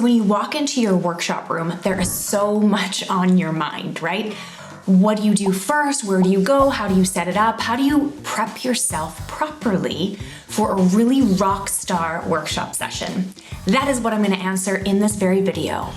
So when you walk into your workshop room, there is so much on your mind, right? What do you do first? Where do you go? How do you set it up? How do you prep yourself properly for a really rock star workshop session? That is what I'm going to answer in this very video.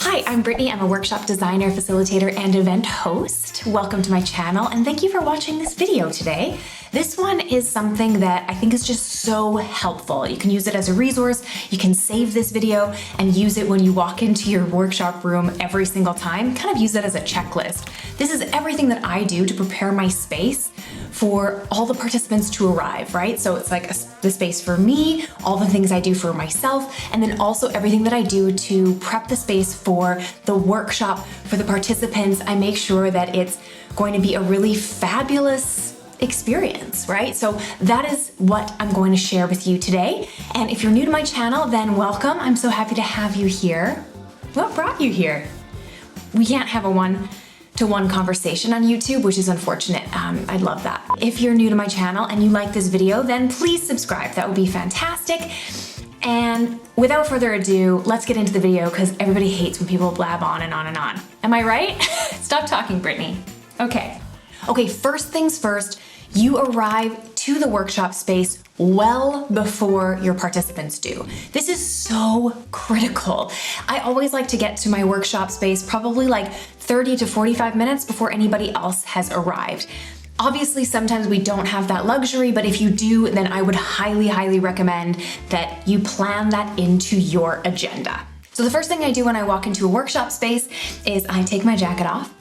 Hi, I'm Brittany. I'm a workshop designer, facilitator, and event host. Welcome to my channel, and thank you for watching this video today. This one is something that I think is just so helpful. You can use it as a resource. You can save this video and use it when you walk into your workshop room every single time. Kind of use it as a checklist. This is everything that I do to prepare my space for all the participants to arrive, right? So it's like the space for me, all the things I do for myself, and then also everything that I do to prep the space for the workshop, for the participants. I make sure that it's going to be a really fabulous experience, right? So that is what I'm going to share with you today. And if you're new to my channel, then welcome. I'm so happy to have you here. What brought you here? We can't have a one-to-one conversation on YouTube, which is unfortunate. I'd love that. If you're new to my channel and you like this video, then please subscribe. That would be fantastic. And without further ado, let's get into the video because everybody hates when people blab on and on and on. Am I right? Stop talking, Brittany. Okay, first things first, you arrive to the workshop space well before your participants do. This is so critical. I always like to get to my workshop space probably like 30 to 45 minutes before anybody else has arrived. Obviously, sometimes we don't have that luxury, but if you do, then I would highly, highly recommend that you plan that into your agenda. So the first thing I do when I walk into a workshop space is I take my jacket off.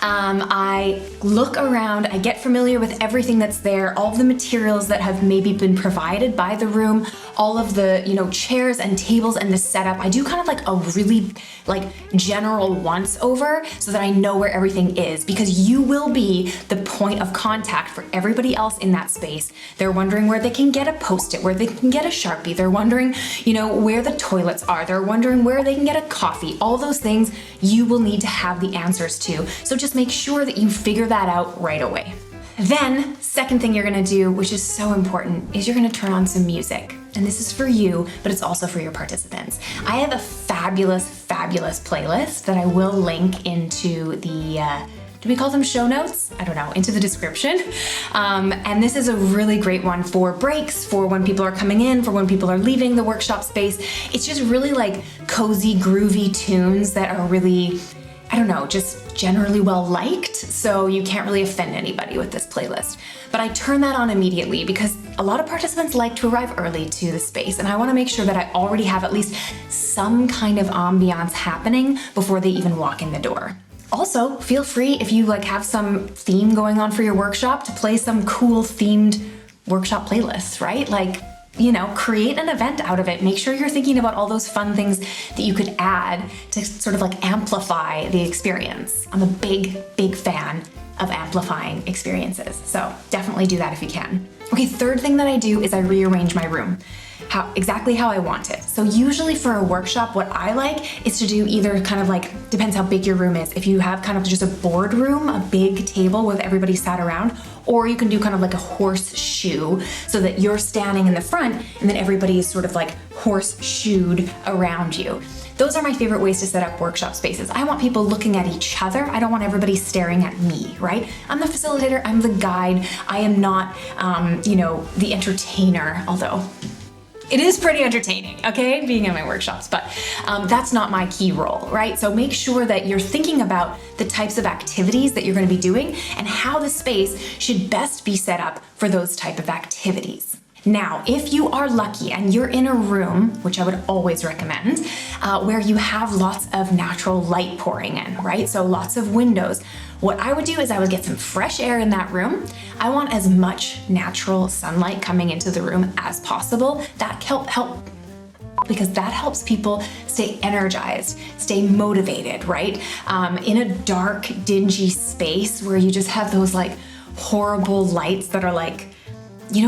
I look around, I get familiar with everything that's there, all of the materials that have maybe been provided by the room, all of the, chairs and tables and the setup. I do kind of like a really general once over so that I know where everything is, because you will be the point of contact for everybody else in that space. They're wondering where they can get a Post-it, where they can get a Sharpie. They're wondering, where the toilets are. They're wondering where they can get a coffee. All those things you will need to have the answers to. So just make sure that you figure that out right away. Then, second thing you're gonna do, which is so important, is you're gonna turn on some music. And this is for you, but it's also for your participants. I have a fabulous, fabulous playlist that I will link into the, do we call them show notes? I don't know, into the description. And this is a really great one for breaks, for when people are coming in, for when people are leaving the workshop space. It's just really like cozy, groovy tunes that are really, just generally well liked, so you can't really offend anybody with this playlist. But I turn that on immediately because a lot of participants like to arrive early to the space, and I want to make sure that I already have at least some kind of ambiance happening before they even walk in the door. Also, feel free, if you have some theme going on for your workshop, to play some cool themed workshop playlists, right? Create an event out of it. Make sure you're thinking about all those fun things that you could add to sort of amplify the experience. I'm a big, big fan of amplifying experiences, so definitely do that if you can. Okay, third thing that I do is I rearrange my room. Exactly how I want it. So usually for a workshop, what I like is to do either depends how big your room is. If you have kind of just a boardroom, a big table with everybody sat around, or you can do kind of like a horseshoe so that you're standing in the front and then everybody is sort of horseshoed around you. Those are my favorite ways to set up workshop spaces. I want people looking at each other. I don't want everybody staring at me, right? I'm the facilitator, I'm the guide. I am not, the entertainer, although it is pretty entertaining, okay, being in my workshops, but that's not my key role, right? So make sure that you're thinking about the types of activities that you're gonna be doing and how the space should best be set up for those type of activities. Now, if you are lucky and you're in a room, which I would always recommend, where you have lots of natural light pouring in, right? So lots of windows. What I would do is I would get some fresh air in that room. I want as much natural sunlight coming into the room as possible. That because that helps people stay energized, stay motivated, right? In a dark, dingy space where you just have those horrible lights that are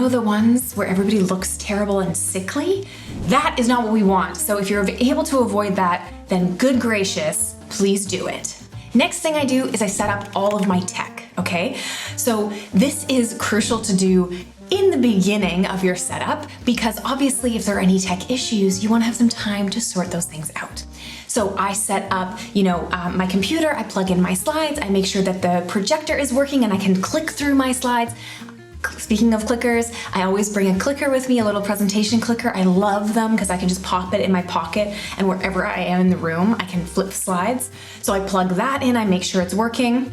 the ones where everybody looks terrible and sickly? That is not what we want. So if you're able to avoid that, then good gracious, please do it. Next thing I do is I set up all of my tech, okay? So this is crucial to do in the beginning of your setup, because obviously if there are any tech issues, you want to have some time to sort those things out. So I set up, my computer, I plug in my slides, I make sure that the projector is working and I can click through my slides. Speaking of clickers, I always bring a clicker with me, a little presentation clicker. I love them because I can just pop it in my pocket, and wherever I am in the room, I can flip slides. So I plug that in, I make sure it's working,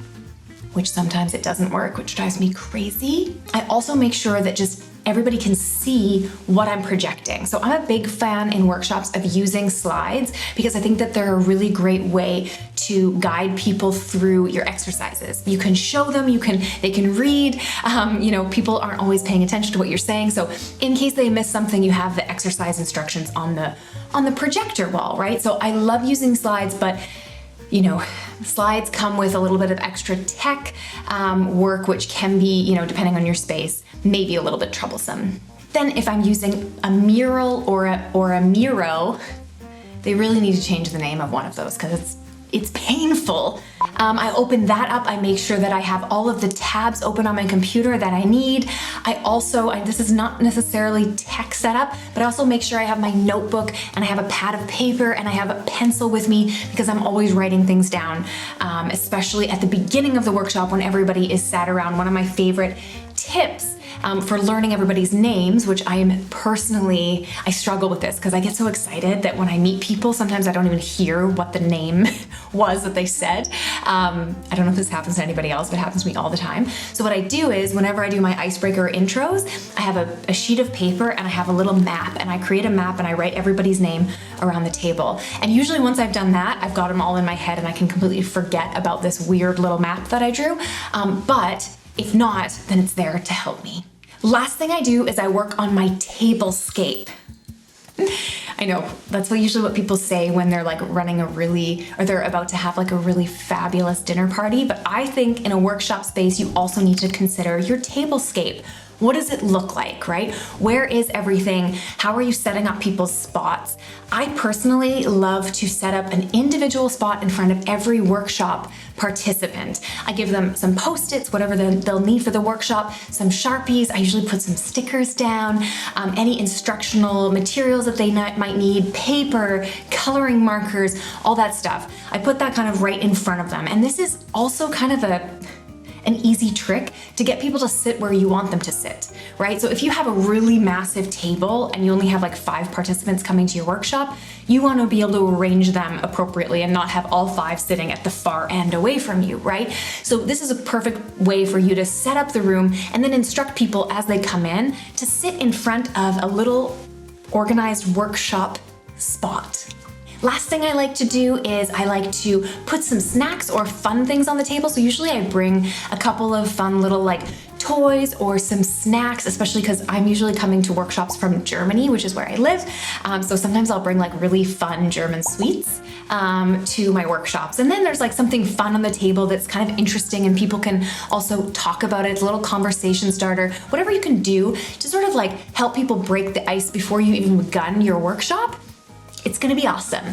which sometimes it doesn't work, which drives me crazy. I also make sure that just everybody can see what I'm projecting. So I'm a big fan in workshops of using slides because I think that they're a really great way to guide people through your exercises. You can show them, they can read, people aren't always paying attention to what you're saying. So in case they miss something, you have the exercise instructions on the projector wall, right? So I love using slides, but slides come with a little bit of extra tech work, which can be, depending on your space, maybe a little bit troublesome. Then if I'm using a mural or a Miro, they really need to change the name of one of those because it's painful. I open that up, I make sure that I have all of the tabs open on my computer that I need. This is not necessarily tech setup, but I also make sure I have my notebook and I have a pad of paper and I have a pencil with me because I'm always writing things down, especially at the beginning of the workshop when everybody is sat around. One of my favorite tips for learning everybody's names, which I struggle with this because I get so excited that when I meet people, sometimes I don't even hear what the name was that they said. I don't know if this happens to anybody else, but it happens to me all the time. So what I do is whenever I do my icebreaker intros, I have a sheet of paper and I have a little map, and I create a map and I write everybody's name around the table. And usually once I've done that, I've got them all in my head and I can completely forget about this weird little map that I drew. But if not, then it's there to help me. Last thing I do is I work on my Tablescape. I know, that's usually what people say when they're like they're about to have like a really fabulous dinner party. But I think in a workshop space, you also need to consider your Tablescape. What does it look like, right? Where is everything? How are you setting up people's spots? I personally love to set up an individual spot in front of every workshop participant. I give them some Post-its, whatever they'll need for the workshop, some Sharpies. I usually put some stickers down, any instructional materials that they might need, paper, coloring markers, all that stuff. I put that kind of right in front of them. And this is also kind of an easy trick to get people to sit where you want them to sit, right? So if you have a really massive table and you only have like 5 participants coming to your workshop, you want to be able to arrange them appropriately and not have all 5 sitting at the far end away from you, right? So this is a perfect way for you to set up the room and then instruct people as they come in to sit in front of a little organized workshop spot. Last thing I like to do is I like to put some snacks or fun things on the table. So usually I bring a couple of fun little like toys or some snacks, especially because I'm usually coming to workshops from Germany, which is where I live. So sometimes I'll bring like really fun German sweets to my workshops. And then there's like something fun on the table that's kind of interesting and people can also talk about it. It's a little conversation starter, whatever you can do to sort of like help people break the ice before you even begun your workshop. It's gonna be awesome.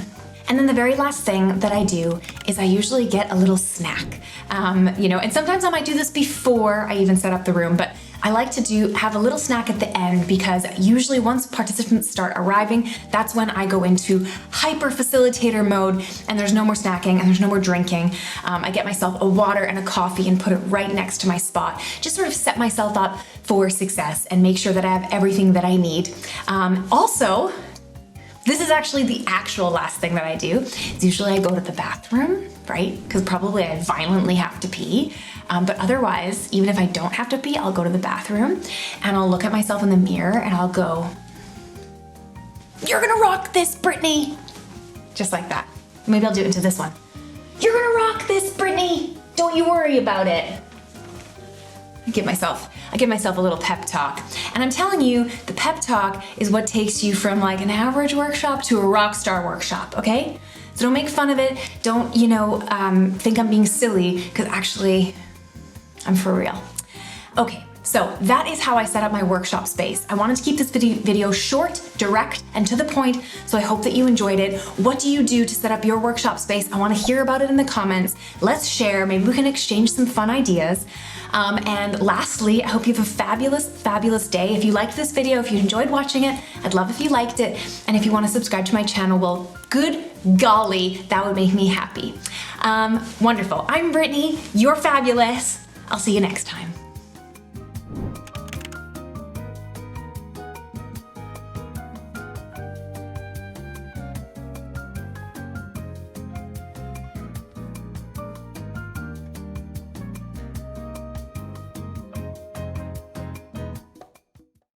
And then the very last thing that I do is I usually get a little snack. And sometimes I might do this before I even set up the room, but I like to have a little snack at the end because usually once participants start arriving, that's when I go into hyper facilitator mode and there's no more snacking and there's no more drinking. I get myself a water and a coffee and put it right next to my spot. Just sort of set myself up for success and make sure that I have everything that I need. Also, this is actually the actual last thing that I do. It's usually I go to the bathroom, right? Because probably I violently have to pee. But otherwise, even if I don't have to pee, I'll go to the bathroom and I'll look at myself in the mirror and I'll go, "You're gonna rock this, Brittany." Just like that. Maybe I'll do it into this one. "You're gonna rock this, Brittany. Don't you worry about it." I give myself a little pep talk. And I'm telling you, the pep talk is what takes you from like an average workshop to a rock star workshop, okay? So don't make fun of it. Don't, think I'm being silly, because actually, I'm for real. Okay, so that is how I set up my workshop space. I wanted to keep this video short, direct, and to the point, so I hope that you enjoyed it. What do you do to set up your workshop space? I want to hear about it in the comments. Let's share. Maybe we can exchange some fun ideas. And lastly, I hope you have a fabulous, fabulous day. If you liked this video, if you enjoyed watching it, I'd love if you liked it. And if you want to subscribe to my channel, well, good golly, that would make me happy. Wonderful. I'm Brittany. You're fabulous. I'll see you next time.